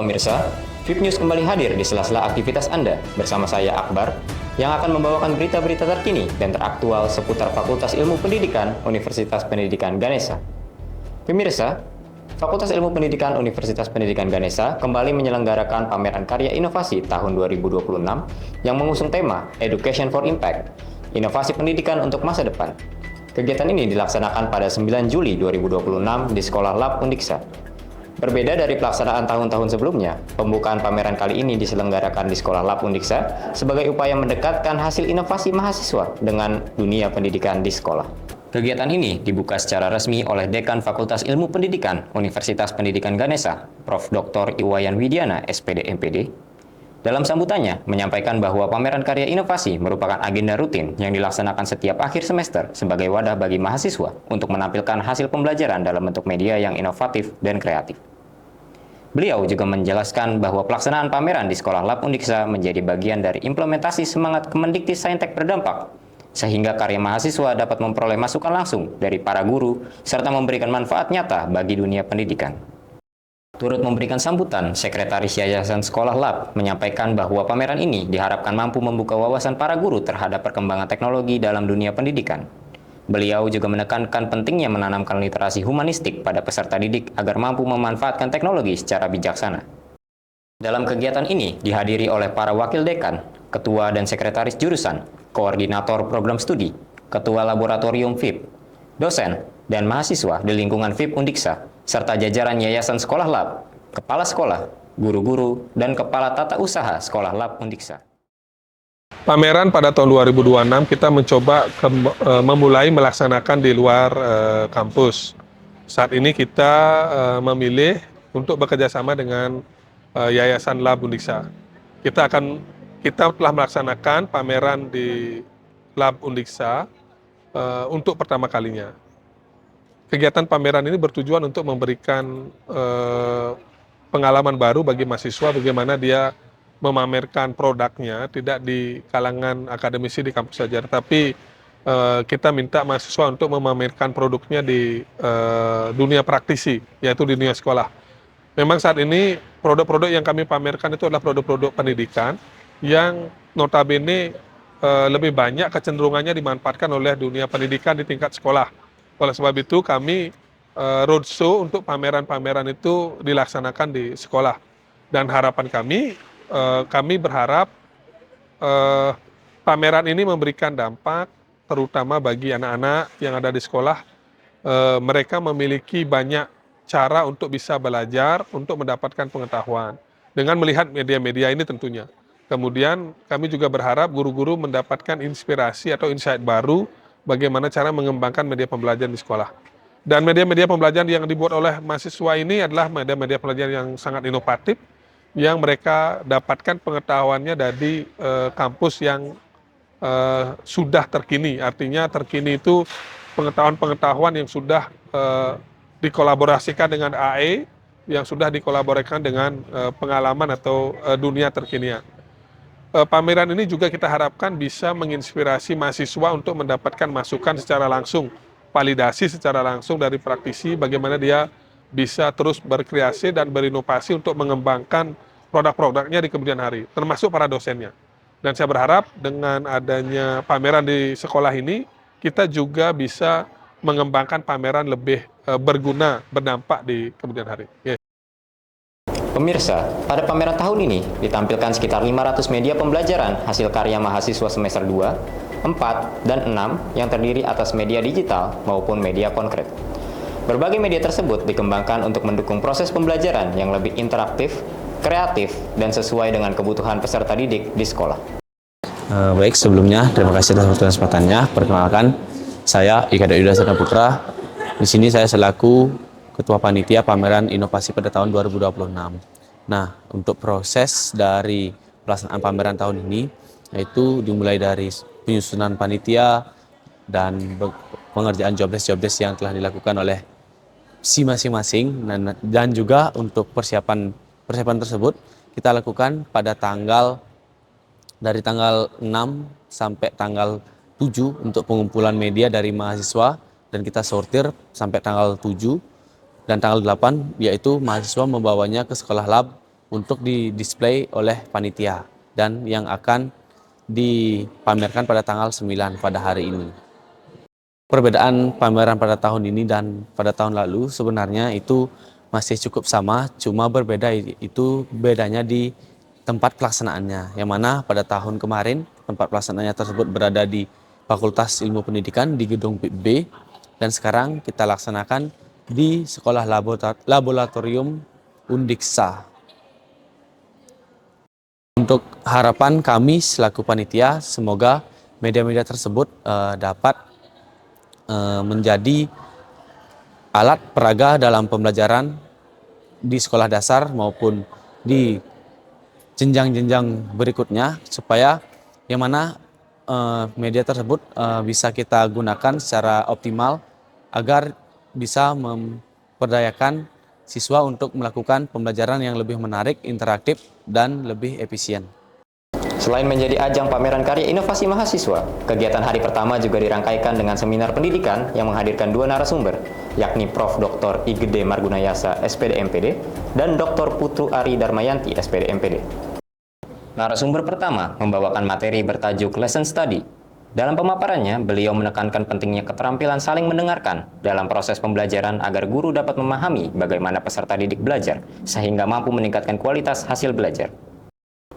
pemirsa, VIP News kembali hadir di sela-sela aktivitas Anda bersama saya Akbar yang akan membawakan berita-berita terkini dan teraktual seputar Fakultas Ilmu Pendidikan Universitas Pendidikan Ganesha. Pemirsa, Fakultas Ilmu Pendidikan Universitas Pendidikan Ganesha kembali menyelenggarakan pameran karya inovasi tahun 2026 yang mengusung tema Education for Impact, inovasi pendidikan untuk masa depan. Kegiatan ini dilaksanakan pada 9 Juli 2026 di Sekolah Lab Undiksa. Berbeda dari pelaksanaan tahun-tahun sebelumnya, pembukaan pameran kali ini diselenggarakan di Sekolah Lab Undiksa sebagai upaya mendekatkan hasil inovasi mahasiswa dengan dunia pendidikan di sekolah. Kegiatan ini dibuka secara resmi oleh Dekan Fakultas Ilmu Pendidikan Universitas Pendidikan Ganesha, Prof. Dr. Iwayan Widiana, SPD MPD. Dalam sambutannya, menyampaikan bahwa pameran karya inovasi merupakan agenda rutin yang dilaksanakan setiap akhir semester sebagai wadah bagi mahasiswa untuk menampilkan hasil pembelajaran dalam bentuk media yang inovatif dan kreatif. Beliau juga menjelaskan bahwa pelaksanaan pameran di Sekolah Lab Undiksa menjadi bagian dari implementasi semangat Kemendikti-Saintek berdampak, sehingga karya mahasiswa dapat memperoleh masukan langsung dari para guru serta memberikan manfaat nyata bagi dunia pendidikan. Turut memberikan sambutan, Sekretaris Yayasan Sekolah Lab menyampaikan bahwa pameran ini diharapkan mampu membuka wawasan para guru terhadap perkembangan teknologi dalam dunia pendidikan. Beliau juga menekankan pentingnya menanamkan literasi humanistik pada peserta didik agar mampu memanfaatkan teknologi secara bijaksana. Dalam kegiatan ini dihadiri oleh para wakil dekan, ketua dan sekretaris jurusan, koordinator program studi, ketua laboratorium VIP, dosen, dan mahasiswa di lingkungan VIP Undiksa, serta jajaran Yayasan Sekolah Lab, kepala sekolah, guru-guru, dan kepala tata usaha Sekolah Lab Undiksa. Pameran pada tahun 2026 kita mencoba memulai melaksanakan di luar kampus. Saat ini kita memilih untuk bekerjasama dengan Yayasan Lab Undiksa. Kita telah melaksanakan pameran di Lab Undiksa untuk pertama kalinya. Kegiatan pameran ini bertujuan untuk memberikan pengalaman baru bagi mahasiswa bagaimana dia memamerkan produknya, tidak di kalangan akademisi di kampus saja, tapi kita minta mahasiswa untuk memamerkan produknya di dunia praktisi, yaitu di dunia sekolah. Memang saat ini produk-produk yang kami pamerkan itu adalah produk-produk pendidikan yang notabene lebih banyak kecenderungannya dimanfaatkan oleh dunia pendidikan di tingkat sekolah. Oleh sebab itu kami roadshow untuk pameran-pameran itu dilaksanakan di sekolah. Dan harapan kami berharap pameran ini memberikan dampak terutama bagi anak-anak yang ada di sekolah. Mereka memiliki banyak cara untuk bisa belajar, untuk mendapatkan pengetahuan dengan melihat media-media ini tentunya. Kemudian kami juga berharap guru-guru mendapatkan inspirasi atau insight baru bagaimana cara mengembangkan media pembelajaran di sekolah. Dan media-media pembelajaran yang dibuat oleh mahasiswa ini adalah media-media pembelajaran yang sangat inovatif, yang mereka dapatkan pengetahuannya dari kampus yang sudah terkini. Artinya terkini itu pengetahuan-pengetahuan yang sudah dikolaborasikan dengan AE, yang sudah dikolaborasikan dengan pengalaman atau dunia terkinian. Pameran ini juga kita harapkan bisa menginspirasi mahasiswa untuk mendapatkan masukan secara langsung, validasi secara langsung dari praktisi, bagaimana dia bisa terus berkreasi dan berinovasi untuk mengembangkan produk-produknya di kemudian hari, termasuk para dosennya. Dan saya berharap dengan adanya pameran di sekolah ini, kita juga bisa mengembangkan pameran lebih berguna, berdampak di kemudian hari. Pemirsa, pada pameran tahun ini ditampilkan sekitar 500 media pembelajaran hasil karya mahasiswa semester 2, 4, dan 6 yang terdiri atas media digital maupun media konkret. Berbagai media tersebut dikembangkan untuk mendukung proses pembelajaran yang lebih interaktif, kreatif, dan sesuai dengan kebutuhan peserta didik di sekolah. Baik, sebelumnya terima kasih atas kesempatannya. Perkenalkan, saya Ika Yuda Putra. Di sini saya selaku Ketua Panitia Pameran Inovasi pada tahun 2026. Nah, untuk proses dari pelaksanaan pameran tahun ini, yaitu dimulai dari penyusunan panitia dan pengerjaan jobdesk yang telah dilakukan oleh si masing-masing, dan juga untuk persiapan tersebut kita lakukan pada dari tanggal 6 sampai tanggal 7 untuk pengumpulan media dari mahasiswa, dan kita sortir sampai tanggal 7. Dan tanggal 8 yaitu mahasiswa membawanya ke Sekolah Lab untuk didisplay oleh panitia dan yang akan dipamerkan pada tanggal 9 pada hari ini. Perbedaan pameran pada tahun ini dan pada tahun lalu sebenarnya itu masih cukup sama, cuma berbeda itu bedanya di tempat pelaksanaannya, yang mana pada tahun kemarin tempat pelaksanaannya tersebut berada di Fakultas Ilmu Pendidikan di gedung B, dan sekarang kita laksanakan di Sekolah Laboratorium Undiksa. Untuk harapan kami selaku panitia, semoga media-media tersebut dapat menjadi alat peraga dalam pembelajaran di sekolah dasar maupun di jenjang-jenjang berikutnya, supaya yang mana media tersebut bisa kita gunakan secara optimal agar bisa memperdayakan siswa untuk melakukan pembelajaran yang lebih menarik, interaktif, dan lebih efisien. Selain menjadi ajang pameran karya inovasi mahasiswa, kegiatan hari pertama juga dirangkaikan dengan seminar pendidikan yang menghadirkan 2 narasumber, yakni Prof. Dr. I Gede Margunayasa, SPD MPD, dan Dr. Putru Ari Darmayanti, SPD MPD. Narasumber pertama membawakan materi bertajuk Lesson Study. Dalam pemaparannya, beliau menekankan pentingnya keterampilan saling mendengarkan dalam proses pembelajaran agar guru dapat memahami bagaimana peserta didik belajar, sehingga mampu meningkatkan kualitas hasil belajar.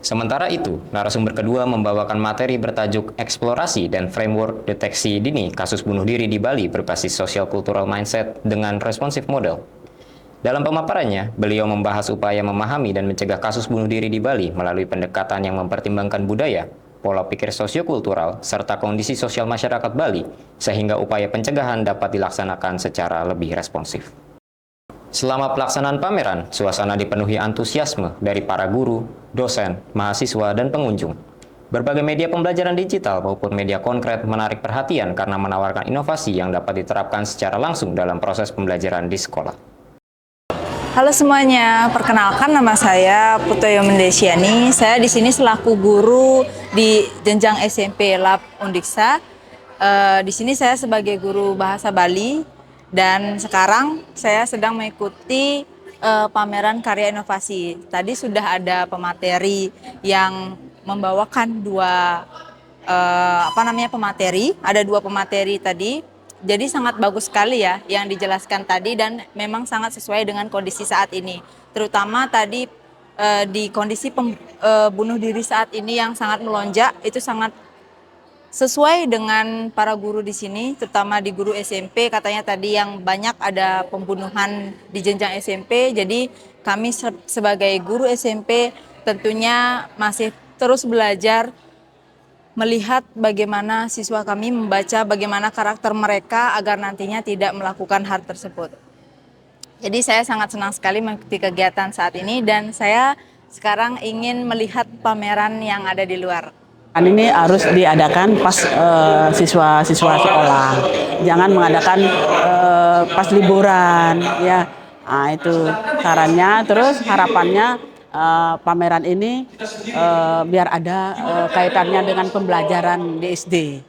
Sementara itu, narasumber kedua membawakan materi bertajuk Eksplorasi dan Framework Deteksi Dini Kasus Bunuh Diri di Bali berbasis Social Cultural Mindset dengan Responsive Model. Dalam pemaparannya, beliau membahas upaya memahami dan mencegah kasus bunuh diri di Bali melalui pendekatan yang mempertimbangkan budaya, pola pikir sosiokultural, serta kondisi sosial masyarakat Bali, sehingga upaya pencegahan dapat dilaksanakan secara lebih responsif. Selama pelaksanaan pameran, suasana dipenuhi antusiasme dari para guru, dosen, mahasiswa, dan pengunjung. Berbagai media pembelajaran digital maupun media konkret menarik perhatian karena menawarkan inovasi yang dapat diterapkan secara langsung dalam proses pembelajaran di sekolah. Halo semuanya, perkenalkan nama saya Putoyo Mendesiani. Saya di sini selaku guru di jenjang SMP Lab Undiksa. Di sini saya sebagai guru bahasa Bali. Dan sekarang saya sedang mengikuti pameran karya inovasi. Tadi sudah ada pemateri yang membawakan pemateri. Ada 2 pemateri tadi. Jadi sangat bagus sekali ya yang dijelaskan tadi, dan memang sangat sesuai dengan kondisi saat ini. Terutama tadi di kondisi bunuh diri saat ini yang sangat melonjak, itu sangat sesuai dengan para guru di sini, terutama di guru SMP, katanya tadi yang banyak ada pembunuhan di jenjang SMP. Jadi kami sebagai guru SMP tentunya masih terus belajar melihat bagaimana siswa kami membaca bagaimana karakter mereka agar nantinya tidak melakukan hal tersebut. Jadi saya sangat senang sekali mengikuti kegiatan saat ini, dan saya sekarang ingin melihat pameran yang ada di luar. Ini harus diadakan pas siswa-siswa sekolah, jangan mengadakan pas liburan, ya. Nah, itu sarannya. Terus harapannya pameran ini biar ada kaitannya dengan pembelajaran di SD,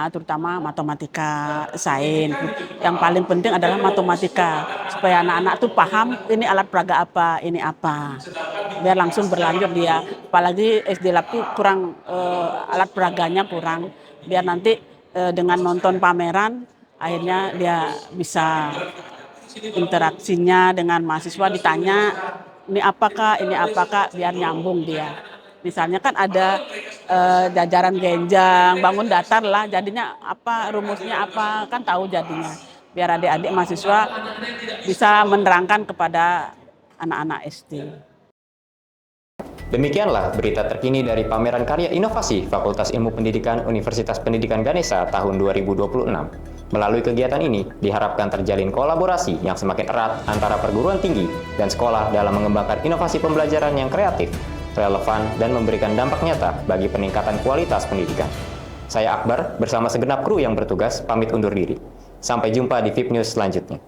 terutama matematika, sains. Yang paling penting adalah matematika, supaya anak-anak tuh paham ini alat peraga apa, ini apa. Biar langsung berlanjut dia. Apalagi SD Lab tuh kurang, alat peraganya kurang. Biar nanti dengan nonton pameran akhirnya dia bisa interaksinya dengan mahasiswa, ditanya ini apakah, biar nyambung dia. Misalnya kan ada jajaran genjang, bangun datar lah, jadinya apa, rumusnya apa, kan tahu jadinya. Biar adik-adik mahasiswa bisa menerangkan kepada anak-anak SD. Demikianlah berita terkini dari pameran karya inovasi Fakultas Ilmu Pendidikan Universitas Pendidikan Ganesha tahun 2026. Melalui kegiatan ini, diharapkan terjalin kolaborasi yang semakin erat antara perguruan tinggi dan sekolah dalam mengembangkan inovasi pembelajaran yang kreatif, relevan, dan memberikan dampak nyata bagi peningkatan kualitas pendidikan. Saya Akbar bersama segenap kru yang bertugas pamit undur diri. Sampai jumpa di VIP News selanjutnya.